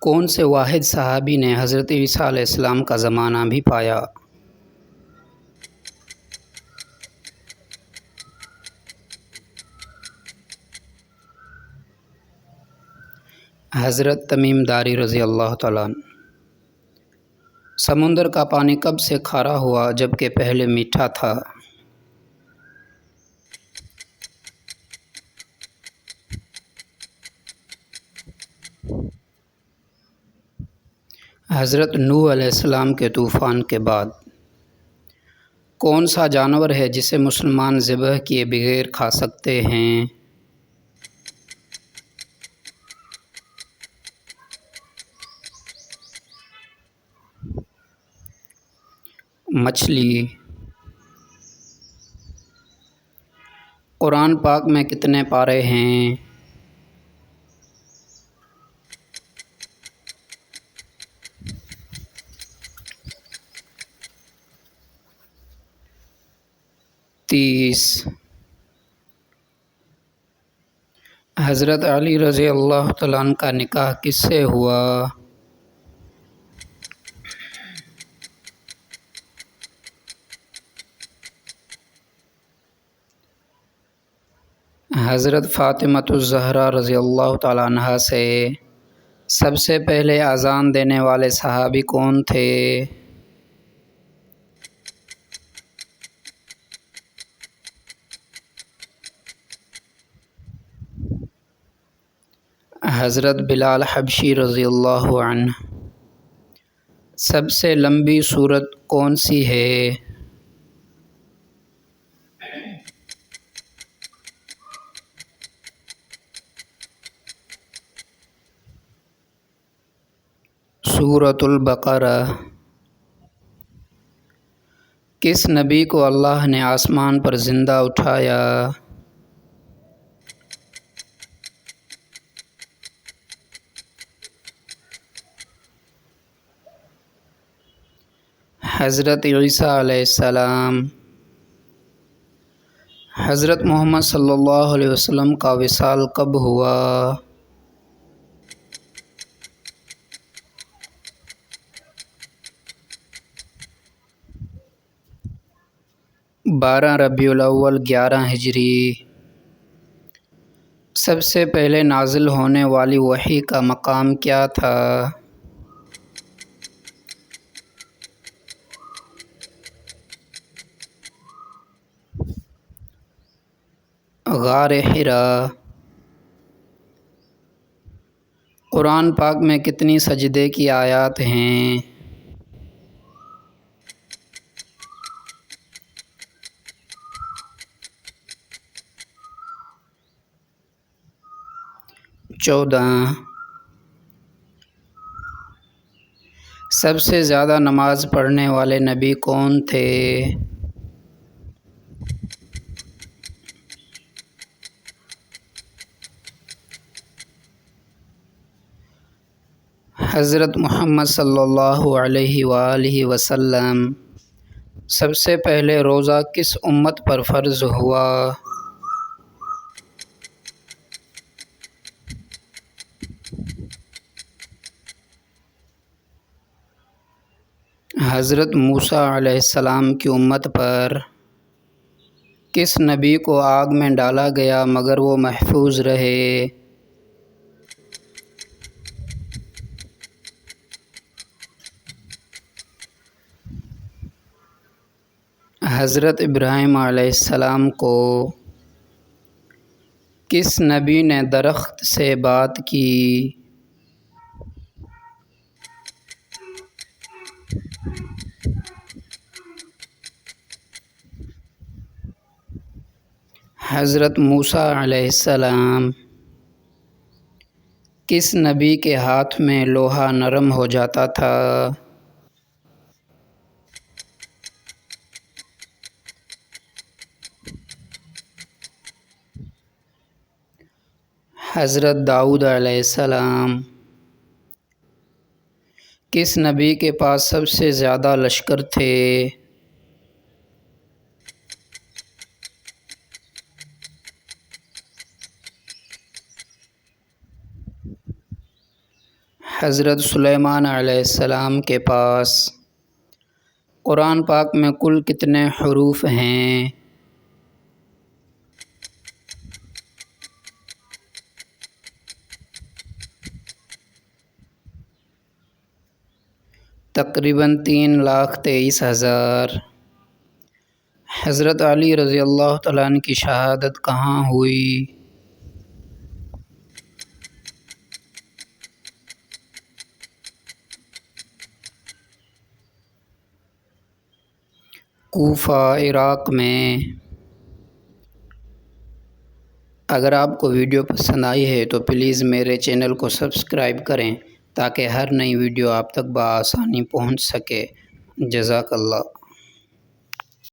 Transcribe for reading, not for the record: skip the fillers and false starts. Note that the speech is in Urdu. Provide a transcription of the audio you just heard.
کون سے واحد صحابی نے حضرت عیسیٰ علیہ السلام کا زمانہ بھی پایا؟ حضرت تمیم داری رضی اللہ تعالیٰ عنہ۔ سمندر کا پانی کب سے کھارا ہوا جبکہ پہلے میٹھا تھا؟ حضرت نوح علیہ السلام کے طوفان کے بعد۔ کون سا جانور ہے جسے مسلمان ذبح کیے بغیر کھا سکتے ہیں؟ مچھلی۔ قرآن پاک میں کتنے پارے ہیں؟ تیس۔ حضرت علی رضی اللہ تعالیٰ عنہ کا نکاح کس سے ہوا؟ حضرت فاطمۃ الزہرا رضی اللہ تعالیٰ عنہا سے سب سے پہلے اذان دینے والے صحابی کون تھے؟ حضرت بلال حبشی رضی اللہ عنہ۔ سب سے لمبی سورت کون سی ہے؟ سورۃ البقرہ۔ کس نبی کو اللہ نے آسمان پر زندہ اٹھایا؟ حضرت عیسیٰ علیہ السلام۔ حضرت محمد صلی اللہ علیہ وسلم کا وصال کب ہوا؟ بارہ ربیع الاول 11 ہجری۔ سب سے پہلے نازل ہونے والی وحی کا مقام کیا تھا؟ غار حرا۔ قرآن پاک میں کتنی سجدے کی آیات ہیں؟ چودہ۔ سب سے زیادہ نماز پڑھنے والے نبی کون تھے؟ حضرت محمد صلی اللہ علیہ وآلہ وسلم۔ سب سے پہلے روزہ کس امت پر فرض ہوا؟ حضرت موسیٰ علیہ السلام کی امت پر۔ کس نبی کو آگ میں ڈالا گیا مگر وہ محفوظ رہے؟ حضرت ابراہیم علیہ السلام کو کس نبی نے درخت سے بات کی؟ حضرت موسیٰ علیہ السلام۔ کس نبی کے ہاتھ میں لوہا نرم ہو جاتا تھا؟ حضرت داؤد علیہ السلام۔ کس نبی کے پاس سب سے زیادہ لشکر تھے؟ حضرت سلیمان علیہ السلام کے پاس قرآن پاک میں کل کتنے حروف ہیں؟ تقریباً 3,23,000۔ حضرت علی رضی اللہ تعالیٰ عنہ کی شہادت کہاں ہوئی؟ کوفہ، عراق میں۔ اگر آپ کو ویڈیو پسند آئی ہے تو پلیز میرے چینل کو سبسکرائب کریں تاکہ ہر نئی ویڈیو آپ تک بآسانی پہنچ سکے۔ جزاک اللہ۔